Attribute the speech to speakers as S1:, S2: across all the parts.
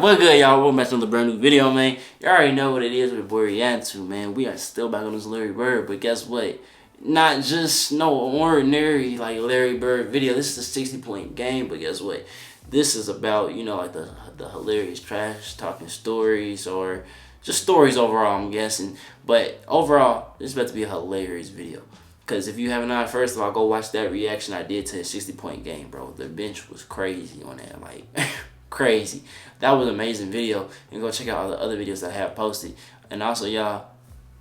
S1: What good, y'all? Welcome back to another brand new video, man. You already know what it is with boy Yantu, man. We are still back on this Larry Bird, but guess what? Not just no ordinary like Larry Bird video. This is a 60-point game, but guess what? This is about, you know, like the hilarious trash talking stories or just stories overall, I'm guessing. But overall, this is about to be a hilarious video. Because if you haven't not, first of all, go watch that reaction I did to a 60-point game, bro. The bench was crazy on that, like crazy. That was an amazing video. And go check out all the other videos that I have posted. And also, y'all,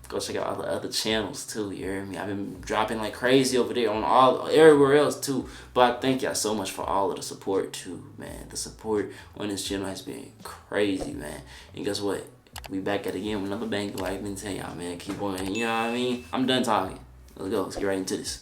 S1: go check out all the other channels too. You hear me? I've been dropping like crazy over there on everywhere else too. But I thank y'all so much for all of the support too, man. The support on this channel has been crazy, man. And guess what? We back at it again with another bang. Like I've been telling y'all, man. Keep on, you know what I mean? I'm done talking. Let's go. Let's get right into this.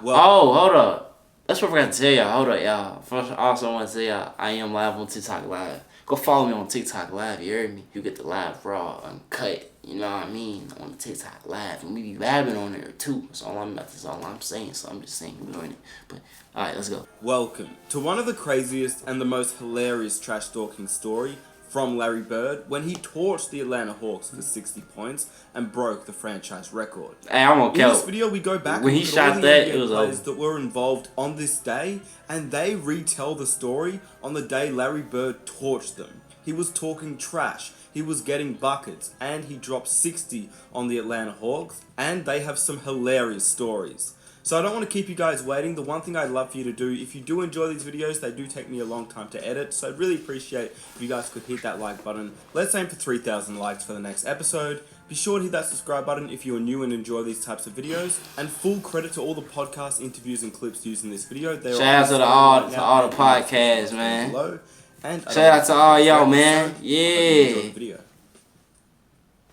S1: Well, oh, hold up. That's what I forgot to tell y'all. Hold up, y'all. First, I also want to tell y'all, I am live on TikTok Live. Go follow me on TikTok Live, you heard me? You get the live raw, uncut, you know what I mean? On the TikTok Live. And we be vibing on there too. That's all I'm saying. So I'm just saying we're doing it. But, alright, let's go.
S2: Welcome to one of the craziest and the most hilarious trash talking story from Larry Bird when he torched the Atlanta Hawks for 60 points and broke the franchise record.
S1: Hey, I'm gonna
S2: In this video, we go back
S1: when
S2: and
S1: he
S2: look
S1: shot
S2: at all the
S1: that,
S2: NBA
S1: it was
S2: players
S1: over.
S2: that were involved on this day, and they retell the story on the day Larry Bird torched them. He was talking trash, he was getting buckets, and he dropped 60 on the Atlanta Hawks, and they have some hilarious stories. So I don't want to keep you guys waiting. The one thing I'd love for you to do, if you do enjoy these videos, they do take me a long time to edit, so I'd really appreciate if you guys could hit that like button. Let's aim for 3,000 likes for the next episode. Be sure to hit that subscribe button if you are new and enjoy these types of videos. And full credit to all the podcast interviews and clips used in this video.
S1: Shout out to all the podcasts, man.
S2: And
S1: shout out to all y'all, man. Yeah.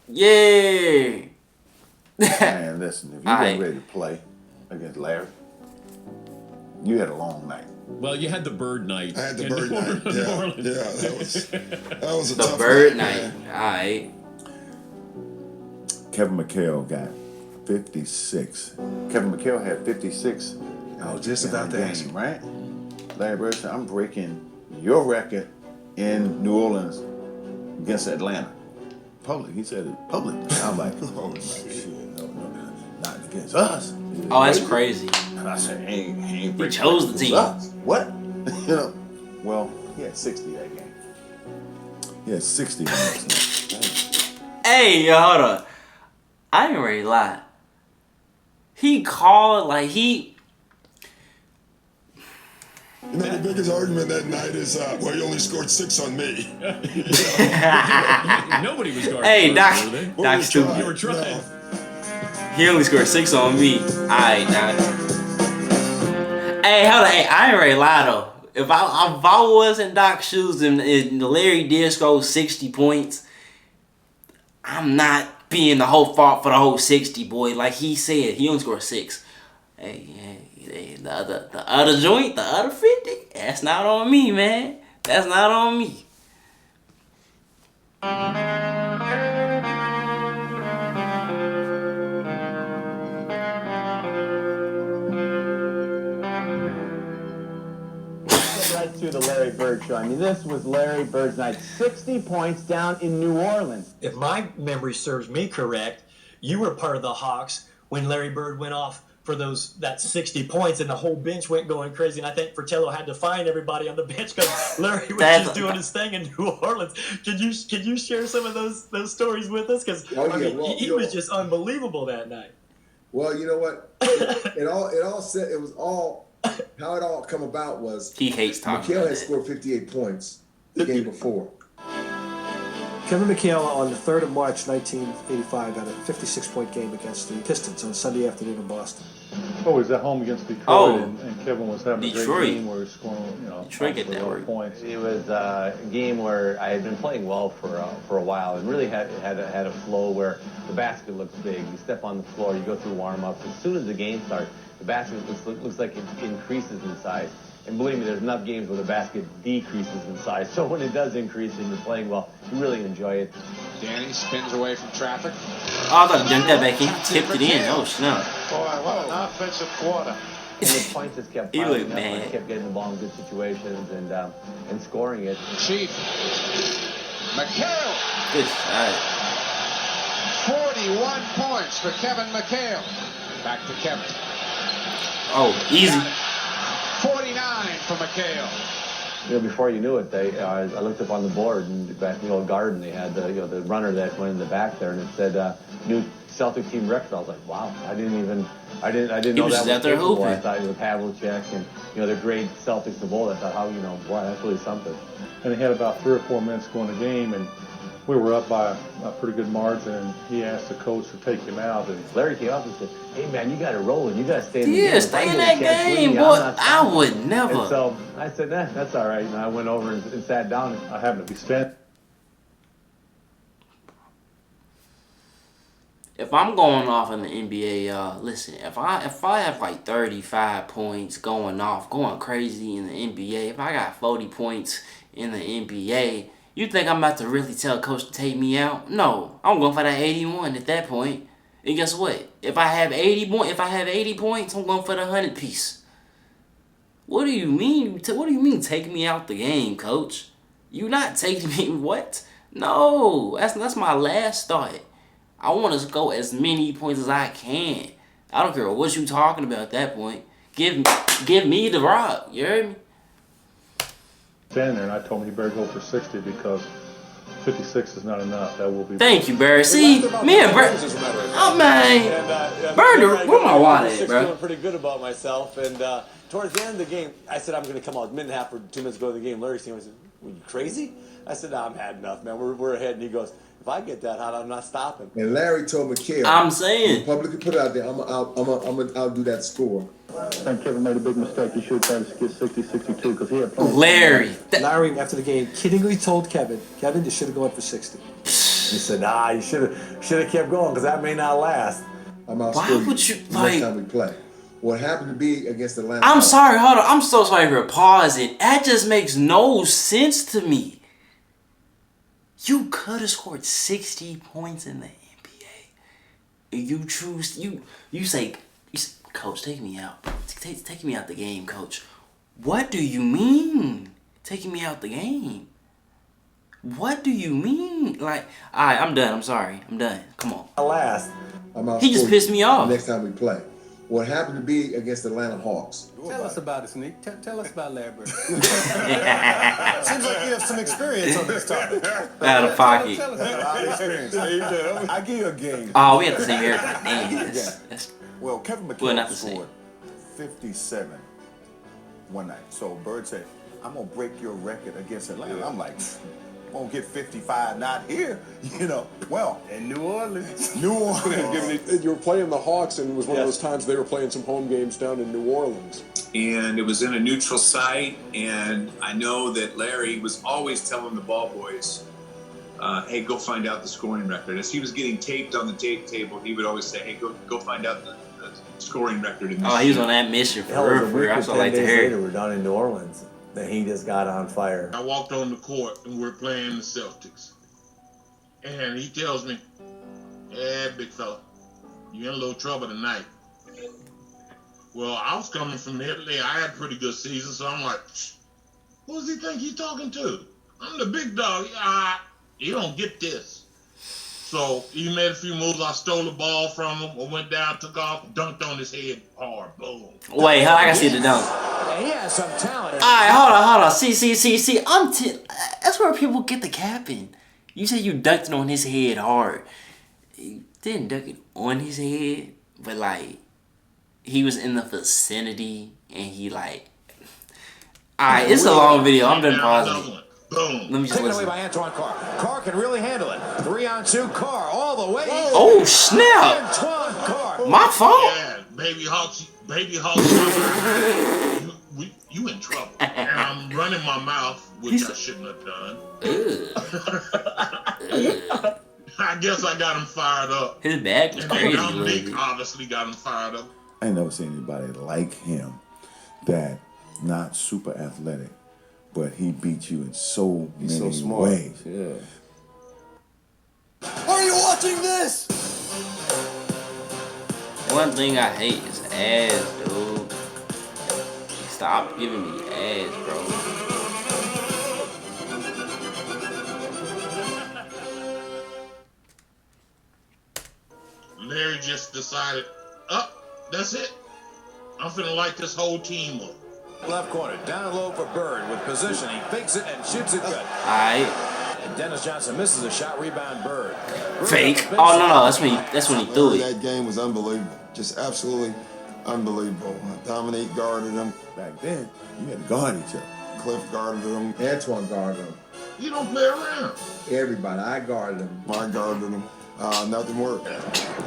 S1: Yeah.
S3: Man, listen, if you weren't ready to play against Larry, you had a long night.
S4: Well, you had the Bird night.
S5: I had the Bird night. Yeah, that was a
S1: the
S5: tough
S1: Bird
S5: night.
S1: All right.
S3: Kevin McHale got 56. Kevin McHale had 56.
S5: I was just about to ask you,
S3: right? Larry Bird said, I'm breaking your record in New Orleans against Atlanta. Public. He said it public. I'm like, oh, shit, no, not against us.
S1: Oh, that's crazy.
S3: And I said, he
S1: chose the team.
S3: Us. What? You know? Well, he had 60 that game. He had 60 last night.
S1: Hey, yo, hold on. I ain't ready to lie. He called, like, he...
S5: You know, the biggest argument that night is, well, he only scored 6 on me.
S4: Nobody was guarding.
S1: Hey, Doc.
S4: Stupid.
S1: Stupid.
S4: You were trying.
S5: No.
S1: He only scored 6 on me. Alright, Doc. Hey, hold on. Hey, I ain't ready to lie, though. If I was in Doc's shoes and Larry did score 60 points, I'm not being the whole fault for the whole 60, boy. Like he said, he only scored 6. Hey, the other joint, the other 50, that's not on me, man. That's not on me.
S6: Right through the Larry Bird show. I mean, this was Larry Bird's night. 60 points down in New Orleans.
S7: If my memory serves me correct, you were part of the Hawks when Larry Bird went off for that 60 points, and the whole bench went going crazy. And I think Fratello had to find everybody on the bench because Larry was just doing his thing in New Orleans. Can you share some of those stories with us? Because he was just unbelievable that night.
S8: Well, you know what? It was all how it all come about was
S1: He hates talking
S8: McHale
S1: about
S8: had
S1: that.
S8: scored 58 points the game before.
S9: Kevin McHale on the 3rd of March, 1985, had a 56-point game against the Pistons on Sunday afternoon in Boston.
S10: Oh, he was at home against Detroit,
S1: Oh.
S10: and Kevin was having a
S1: Detroit.
S10: great game where he was scoring, you know,
S1: Detroit get that
S10: a lot
S1: work.
S10: of points.
S6: It was a game where I had been playing well for a while and really had a flow where the basket looks big. You step on the floor, you go through warm-ups. As soon as the game starts, the basket looks like it increases in size. And believe me, there's enough games where the basket decreases in size. So when it does increase and you're playing well, you really enjoy it.
S11: Danny spins away from traffic.
S1: Oh, I thought he dunked that back in. Tipped it in. Oh, snap.
S11: Boy, what an offensive quarter.
S6: And the points just kept
S1: He
S6: piling
S1: looked
S6: up. And
S1: mad.
S6: he kept getting the ball in good situations and scoring it.
S11: Chief. McHale.
S1: Good shot.
S11: 41 points for Kevin McHale. Back to Kevin.
S1: Oh, easy.
S11: 49 for McHale.
S6: Before you knew it, I looked up on the board and back in the old garden, they had the runner that went in the back there, and it said new Celtic team record. I was like, wow, I didn't know
S1: was
S6: that
S1: just
S6: was
S1: out there
S6: capable.
S1: hooping.
S6: I thought it was Havlicek and the great Celtics of old. I thought, how wow, that's really something.
S10: And he had about 3 or 4 minutes to go in the game, and we were up by a pretty good margin, and he asked the coach to take him out. And
S6: Larry came up and said, hey man, you got to roll and you got to stay in the game.
S1: Yeah,
S6: If
S1: stay
S6: I
S1: in
S6: get a
S1: that
S6: catch with
S1: game,
S6: you, I'm
S1: boy.
S6: not
S1: I
S6: stopping."
S1: would never.
S6: And so I said, nah, that's all right. And I went over and sat down. And
S10: I happened to be standing.
S1: If I'm going off in the NBA, y'all, listen, if I have like 35 points going crazy in the NBA, if I got 40 points in the NBA, you think I'm about to really tell coach to take me out? No, I'm going for that 81 at that point. And guess what? If I have 80 points, I'm going for the 100 piece. What do you mean? What do you mean take me out the game, coach? You not taking me what? No, that's my last thought. I want to go as many points as I can. I don't care what you talking about at that point. Give me the rock. You heard me?
S10: Standing there, and I told him he better go for 60 because 56 is not enough. That will be.
S1: Thank you, Barry. See, me and Barry. Oh man, Barry, where my wallet at, bro?
S12: Feeling pretty good about myself, and towards the end of the game, I said I'm going to come out a minute and a half or 2 minutes ago of the game. Larry said, "Were you crazy?" I said, "No, I'm had enough, man. We're ahead." And he goes, "If I get that hot, I'm not stopping."
S8: And Larry told McHale,
S1: I'm saying,
S8: publicly put it out there, I'm gonna outdo that score.
S10: I think Kevin made a big mistake. He should try to get 60, 62 because he had plenty.
S1: Larry.
S9: Larry, after the game, kiddingly told Kevin, you should have gone for 60.
S12: He said, "Nah, you should have kept going because that may not last."
S8: I'm outscore
S1: Why would you
S8: next
S1: like?
S8: time we play. What happened to be against Atlanta?
S1: I'm sorry. Hold on. I'm so sorry for pausing. That just makes no sense to me. You could have scored 60 points in the NBA. You say, coach, take me out. Take me out the game, coach. What do you mean? Taking me out the game? What do you mean? Like, alright, I'm done. I'm sorry. I'm done. Come on.
S12: Last.
S1: He just pissed me off.
S8: Next time we play. What happened to be against the Atlanta Hawks?
S13: Tell us about it, Sneak. Tell us about Larry Bird. Seems like you have some experience on this topic.
S1: Out of pocket.
S13: Tell us about experience.
S14: I give you a game.
S1: Oh, we have the same haircut. Damn. That's,
S14: Well, Kevin
S1: Well, not
S14: McHale
S1: the same.
S14: scored 57 one night. So Bird said, "I'm gonna break your record against Atlanta." I'm like, "Won't get 55, not here." Well,
S13: in New Orleans.
S14: New Orleans.
S15: You were playing the Hawks, and it was one of those times they were playing some home games down in New Orleans.
S16: And it was in a neutral site, and I know that Larry was always telling the ball boys, hey, go find out the scoring record. As he was getting taped on the tape table, he would always say, hey, go find out the scoring record. In this
S1: he was on that mission for
S6: Hell, it was a
S1: real.
S6: week or
S1: That's what I
S6: 10
S1: like to
S6: days
S1: hear.
S6: later, we're down in New Orleans. Then he just got on fire.
S17: I walked on the court and we're playing the Celtics. And he tells me, "Yeah, big fella, you're in a little trouble tonight." Well, I was coming from Italy. I had a pretty good season, so I'm like, who does he think he's talking to? I'm the big dog. You don't get this. So he made a few moves. I stole the ball from him. I went down, took off, dunked on his head hard. Boom.
S1: Wait, how I can see the dunk?
S17: He has some talent.
S1: Alright, hold on. See. That's where people get the capping. You said you dunked it on his head hard. You didn't dunk it on his head, but like he was in the vicinity and he like. Alright, it's a long video. I'm done pausing it.
S17: Boom.
S1: Let me just
S18: Taken away
S1: listen.
S18: by Antoine Carr. Carr can really handle it. 3-on-2. Carr all the way.
S1: Oh snap!
S18: Antoine Carr.
S1: My fault.
S17: Yeah, baby Hawks, you in trouble. And I'm running my mouth, which I shouldn't have done. I guess I got him fired up.
S1: His back was
S17: And
S1: crazy.
S17: Dominique obviously got him fired up.
S3: I ain't never seen anybody like him that not super athletic, but he beat you in so many ways.
S14: Yeah.
S13: Are you watching this?
S1: One thing I hate is ass, dude. Stop giving me ads, bro.
S17: Larry just decided, that's it. I'm finna light this whole team up.
S18: Left corner, down low for Bird with position. He fakes it and shoots it good.
S1: Alright.
S18: And Dennis Johnson misses a shot, rebound Bird.
S1: Fake. Oh no, that's when he threw it.
S5: That game was unbelievable. Just absolutely unbelievable. Dominique guarded him.
S14: Back then, you had to guard each other.
S5: Cliff guarded him.
S8: Antoine guarded him.
S17: You don't play around.
S8: Everybody, I guarded him.
S5: I guarded him. Nothing worked.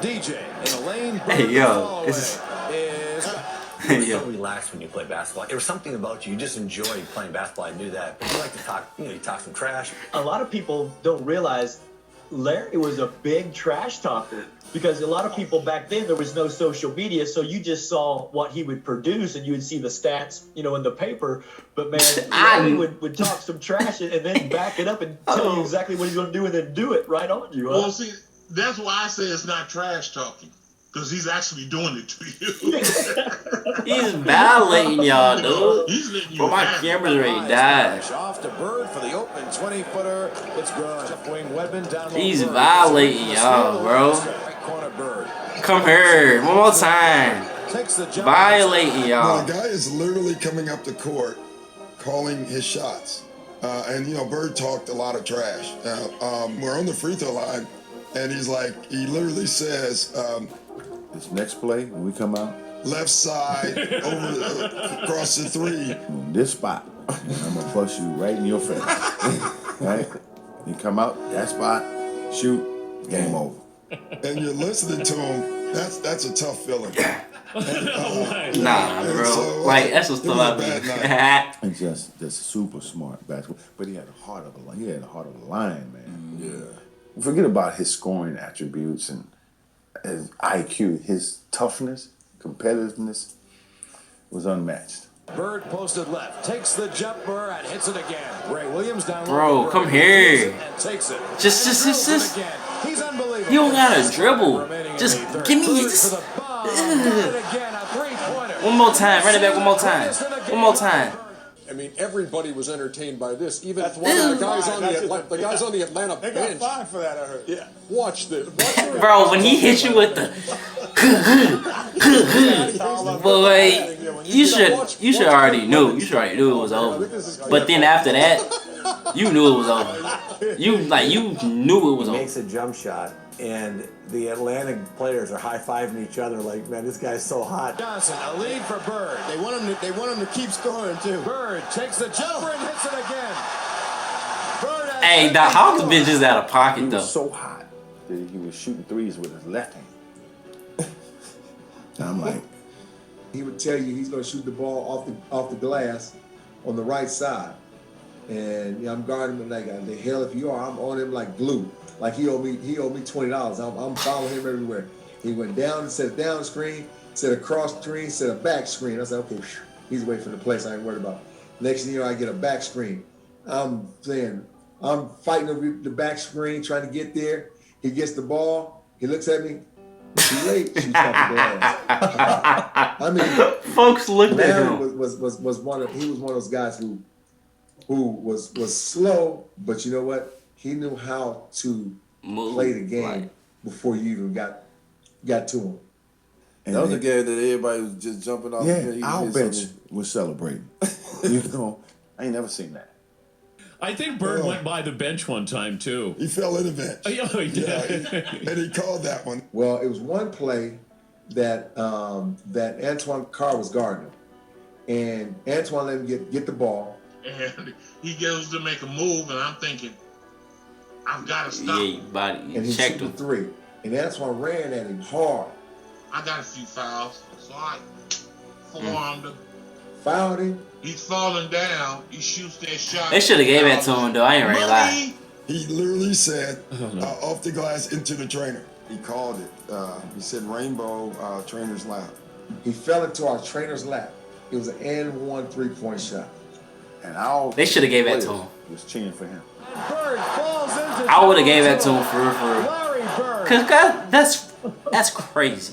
S18: DJ in the lane.
S1: Hey yo, this is.
S19: You were so relaxed when you play basketball. There was something about you. You just enjoyed playing basketball. I knew that. But you like to talk, you talk some trash.
S7: A lot of people don't realize Larry was a big trash talker because a lot of people back then, there was no social media. So you just saw what he would produce and you would see the stats, in the paper. But man, Larry would talk some trash and then back it up and tell you exactly what he's going to do and then do it right on you.
S17: Well, see, that's why I say it's not trash talking. Because he's actually doing it to you.
S1: He's violating y'all, dude.
S17: He's letting you
S1: Bro, my camera's ready to die.
S18: Off to Bird for the open 20-footer. It's good. Jeff Wayne Wedman down low.
S1: He's violating y'all, bro.
S18: Right corner Bird.
S1: Come here, one more time. Violating y'all.
S5: The guy is literally coming up the court, calling his shots. And Bird talked a lot of trash. We're on the free throw line, and he literally says,
S14: this next play, when we come out,
S5: left side, across the three.
S14: This spot, and I'm going to bust you right in your face. Right? You come out, that spot, shoot, game over.
S5: And you're listening to him, that's a tough feeling.
S1: Nah, bro.
S5: So,
S1: that's what's still up here.
S14: And just super smart basketball. But he had a heart of a lion, man. Yeah. Forget about his scoring attributes and his IQ. His toughness, competitiveness was unmatched.
S18: Bird posted left, takes the jumper and hits it again. Ray Williams down low.
S1: Bro, come here.
S18: And takes it.
S1: Just.
S18: He's unbelievable.
S1: You don't gotta dribble. Just give me this. One more time. Run it back one more time. One more time.
S15: I mean, everybody was entertained by this. Even the guys on the Atlanta bench.
S14: They got fined for that, I heard.
S15: Yeah. Watch this.
S1: Bro, when he hit you with the boy, you should already knew. You should already knew it was over. But then after that, you knew it was over. You knew it was over.
S19: He makes a jump shot, and the Atlanta players are high-fiving each other like, man, this guy's so hot.
S18: Johnson, a lead for Bird.
S5: They want him to keep scoring too.
S18: Bird takes the jumper and hits it again.
S1: Hey, the Hawks been just out of pocket though.
S14: He was so hot that he was shooting threes with his left hand. And I'm like,
S8: he would tell you he's going to shoot the ball off the glass on the right side. And I'm guarding him like, the hell if you are, I'm on him like glue. Like he owed me $20. I'm following him everywhere. He went down and set a down screen, set a cross screen, set a back screen. I said, okay, he's away from the place. I ain't worried about it. Next thing you know, I get a back screen. I'm fighting over the back screen, trying to get there. He gets the ball. He looks at me. Too late. Shoots off the glass. I mean,
S1: folks looked at him.
S8: Was one of those guys who was slow, but you know what? He knew how to play the game before you even got to him.
S2: And that was the game that everybody was just jumping off.
S14: Yeah, our bench was celebrating. I ain't never seen that.
S4: I think Bird went by the bench one time too.
S5: He fell in the bench.
S4: Oh, he did.
S5: Yeah, and he called that one.
S8: Well, it was one play that Antoine Carr was guarding, and Antoine let him get the ball.
S17: And he goes to make a move, and I'm thinking, I've got to stop him.
S8: And he checked the three. And Antoine ran at him hard.
S17: I got a few fouls, so I forearmed him.
S8: Fouled him.
S17: He's falling down. He shoots that shot.
S1: They should have gave that to him, though. I ain't ready to lie.
S5: He literally said, off the glass into the trainer. He called it. He said rainbow trainer's lap.
S8: He fell into our trainer's lap. It was an and-one three-point shot.
S14: And all
S1: they should have gave that to him.
S14: Was cheering for him.
S18: Bird falls into
S1: I would have gave that to him for real.
S18: Larry Bird.
S1: Cause that's crazy.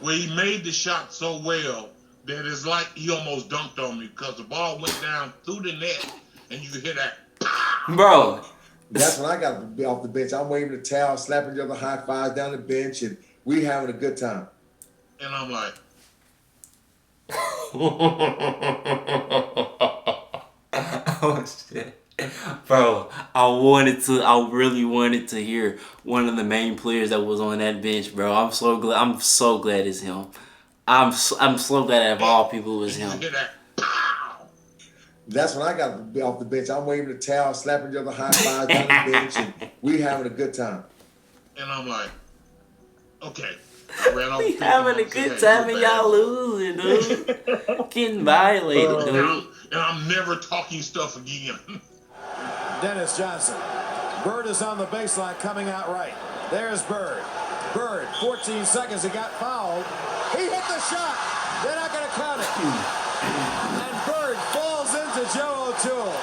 S17: Well, he made the shot so well that it's like he almost dunked on me because the ball went down through the net and you could hear that.
S1: Bro.
S8: That's when I got to be off the bench. I'm waving the towel, slapping each other high fives down the bench, and we having a good time.
S17: And I'm like,
S1: oh shit. Bro, I really wanted to hear one of the main players that was on that bench, bro. I'm so glad it's him. I'm so glad of all people it was him.
S8: That's when I got to be off the bench. I'm waving the towel, slapping each other high fives down the bench, and we having a good time.
S17: and I'm like, okay. I ran off
S1: We having a good time and y'all losing, dude. Getting violated, dude.
S17: And I'm never talking stuff again.
S18: Dennis Johnson. Bird is on the baseline coming out right. There's Bird. Bird, 14 seconds, he got fouled. He hit the shot. They're not going to count it. And Bird falls into Joe O'Toole.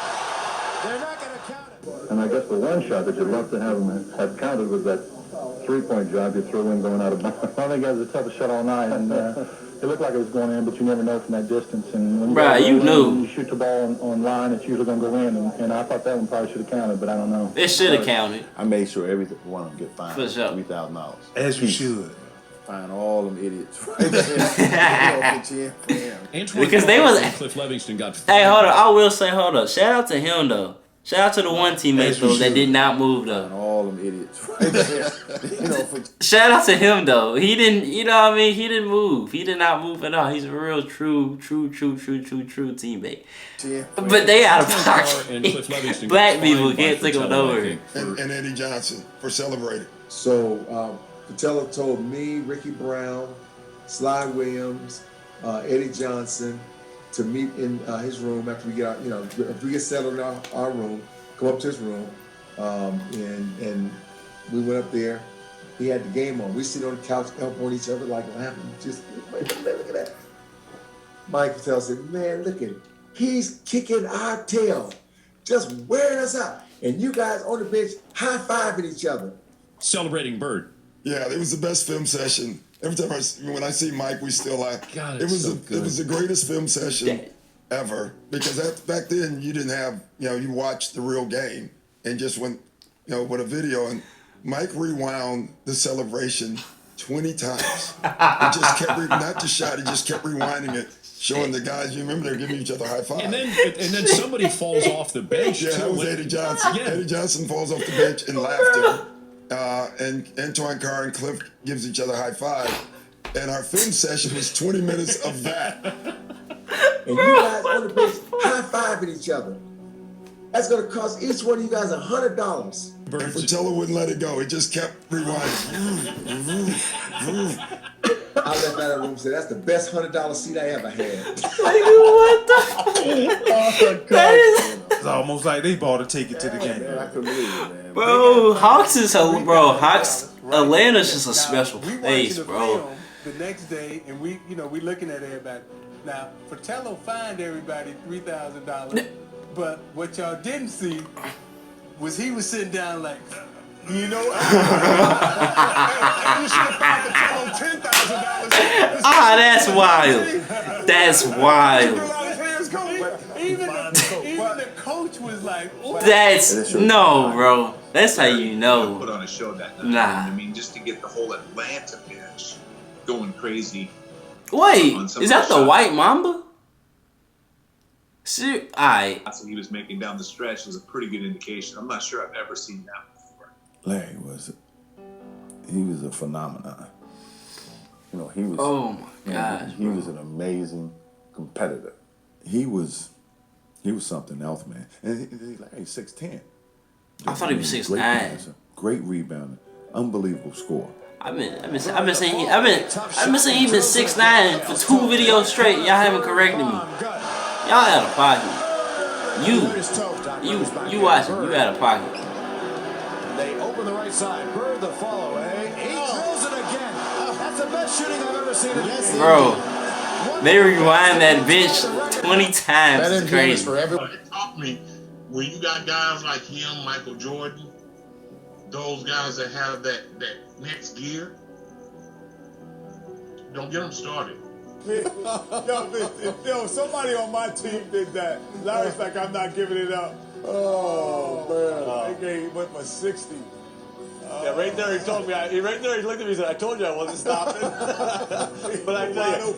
S18: They're not going to count it.
S10: And I guess the one shot that you'd love to have counted was that three-point job you threw in going out of bounds. I think that was the toughest shot all night, and it looked like it was going in, but you never know from that distance. And when you shoot the ball on line, it's usually going to go in, and I thought that one probably should have counted, but I don't know.
S1: It should have counted.
S14: I made sure every one of them get fined
S1: For sure.
S14: $3,000.
S2: As you should.
S14: Find all them idiots.
S1: Because they was.
S4: Cliff Livingston got.
S1: Hey, hold on. I will say, hold up. Shout out to him though. Shout out to the one teammate though that did not move though.
S14: All them idiots.
S1: Shout out to him though. He didn't. You know what I mean? He didn't move. He did not move at all. He's a real true teammate. But they out of pocket. Black people can't take him nowhere.
S5: And Eddie Johnson for celebrating.
S8: So Patella told me, Ricky Brown, Sly Williams, Eddie Johnson to meet in his room after we get out, if we get settled in our room, come up to his room, and we went up there. He had the game on. We sit on the couch, elbow on each other like what happened. Just look at that. Mike Patella said, "Man, look at him. He's kicking our tail, just wearing us out, and you guys on the bench high-fiving each other."
S4: Celebrating Bird.
S5: Yeah, it was the best film session. Every time when I see Mike, we still laugh.
S4: God,
S5: it was
S4: so
S5: it was the greatest film session ever because back then you didn't have you watched the real game and just went with a video, and Mike rewound the celebration 20 times. He just kept not the shot, he just kept rewinding it, showing the guys. You remember they're giving each other high five.
S4: And then somebody falls off the bench.
S5: Yeah, that was Eddie Johnson. Yeah. Eddie Johnson falls off the bench in laughter. And Antoine Carr and Cliff gives each other high five. And our film session was 20 minutes of that.
S8: And you guys on the bench high-fiving each other. That's going to cost each one of you guys $100.
S5: And Patella wouldn't let it go. He just kept rewinding.
S8: I left out of the room and said, that's the best $100 seat I ever had.
S1: What the? That is...
S2: It's almost like they bought a ticket to the game.
S14: I couldn't believe it, man.
S1: Bro, Hawks, Atlanta's just a special place, bro.
S13: The next day, and we looking at everybody. Now, Patella fined everybody $3,000, but what y'all didn't see was he was sitting down like, you should have fined Patella $10,000.
S1: That's wild. That's wild.
S13: Even the coach was like,
S1: that's no, bro. That's how you know.
S16: Put on a show that night.
S1: Nah.
S16: I mean, just to get the whole Atlanta bench going crazy.
S1: Wait, is that the White Mamba? Alright.
S16: That's what he was making down the stretch was a pretty good indication. I'm not sure I've ever seen that before.
S14: Larry was a phenomenon. He was.
S1: Oh my gosh.
S14: He was an amazing competitor. He was something else, man. And Larry's 6'10".
S1: I thought he was 6'9".
S14: Great rebounder, unbelievable score.
S1: I've been saying he's been 6'9" for 2 videos straight. Y'all haven't corrected me. Y'all out of pocket. You watching? You out of pocket.
S18: They open the right side. Bird the follow. He drills it again. That's the best shooting I've ever seen.
S1: Bro, they rewind that bench 20 times. It's crazy.
S17: It taught me when you got guys like him, Michael Jordan, those guys that have that next gear, don't get them started.
S8: Yo, somebody on my team did that. Larry's like, I'm not giving it up. Oh, man. He went for 60.
S12: Yeah, right there he told me. He looked at me and said, "I told you I wasn't stopping." But I tell you,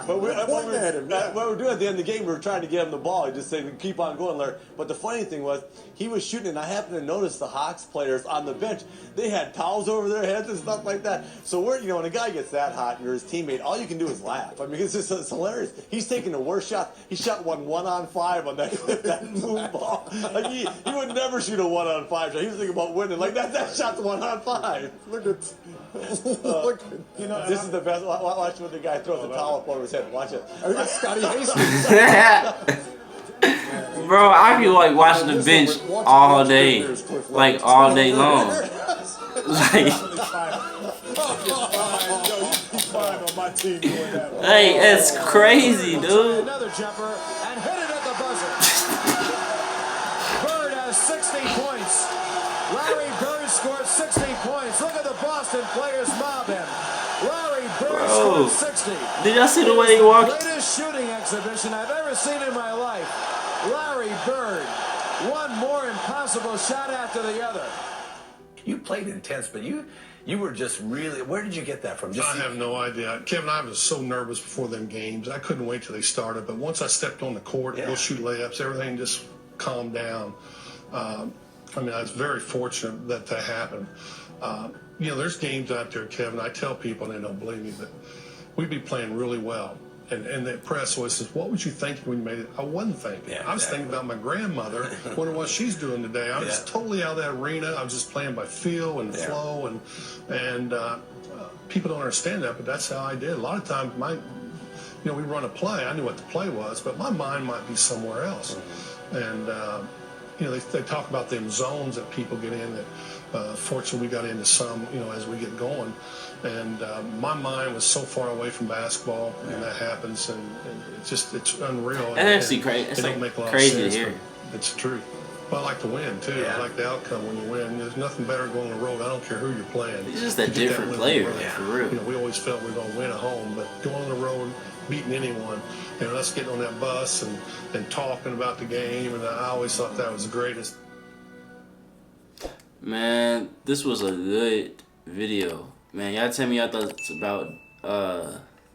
S12: but what we were doing at the end of the game, we were trying to get him the ball. He just said, "Keep on going, Larry." But the funny thing was, he was shooting, and I happened to notice the Hawks players on the bench. They had towels over their heads and stuff like that. So when a guy gets that hot and you're his teammate, all you can do is laugh. I mean, it's hilarious. He's taking the worst shot. He shot 1-on-5 on that moon ball. Like he would never shoot a 1-on-5 shot. He was thinking about winning. Like that shot's 1-on-5. Look at, this is the best. Watch when the guy throws a towel up over his head. Watch it. I think that's Scotty Hastings.
S1: Bro, I be like watching the bench all day, like all day long. Like, hey, it's crazy, dude.
S18: Another jumper and hit it at the buzzer. Bird has 60 points. Larry Bird scored 60 points. Look at the Boston players mob him. Larry Bird scored 60.
S1: Did y'all see the way he walked?
S18: Greatest shooting exhibition I've ever seen in my life. Larry Bird, one more impossible shot after the other.
S19: You played intense, but you were just really. Where did you get that from?
S20: I have no idea. Kevin, I was so nervous before them games. I couldn't wait till they started. But once I stepped on the court and go shoot layups, everything just calmed down. I mean, I was very fortunate that happened. There's games out there, Kevin. I tell people, and they don't believe me, but we'd be playing really well. And the press always says, "What was you thinking when you made it?" I wasn't thinking.
S19: Yeah,
S20: I was thinking about my grandmother, wondering what she's doing today. I was totally out of that arena. I was just playing by feel and flow, and people don't understand that, but that's how I did. A lot of times, we run a play. I knew what the play was, but my mind might be somewhere else. And they talk about them zones that people get in. That fortunately we got into some, as we get going. And my mind was so far away from basketball, when that happens, and it's unreal.
S1: And actually crazy. It's like
S20: make a lot
S1: crazy
S20: of sense,
S1: to hear.
S20: It's true. But I like to win too.
S1: Yeah.
S20: I like the outcome when you win. There's nothing better than going on the road. I don't care who you're playing.
S1: He's just a
S20: You get
S1: different
S20: that
S1: player,
S20: win.
S1: for real.
S20: We always felt we were going to win at home, but going on the road, beating anyone, us getting on that bus and talking about the game, and I always thought that was the greatest.
S1: Man, this was a good video. Man, y'all tell me y'all thoughts about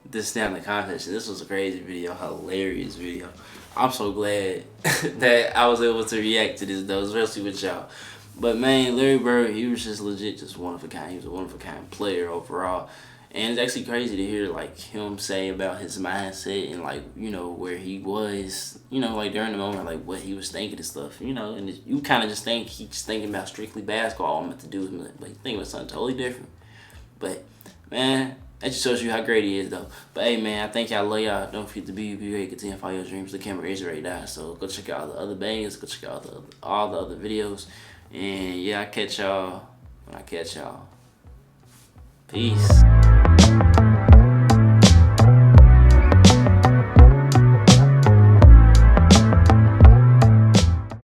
S1: this down the contest. This was a crazy video, hilarious video. I'm so glad that I was able to react to this though, especially with y'all. But man, Larry Bird, he was just legit just one of a kind. He was a one of a kind player overall. And it's actually crazy to hear like him say about his mindset and like, where he was, like during the moment, like what he was thinking and stuff, and you kind of just think he's just thinking about strictly basketball, I'm about to do it, but he's thinking about something totally different. But man, that just shows you how great he is though. But hey man, I thank y'all, love y'all. Don't forget to be great, continue to follow your dreams. The camera is right now, so go check out all the other bangers, go check out all the other videos. And yeah, I catch y'all when I catch y'all. Peace.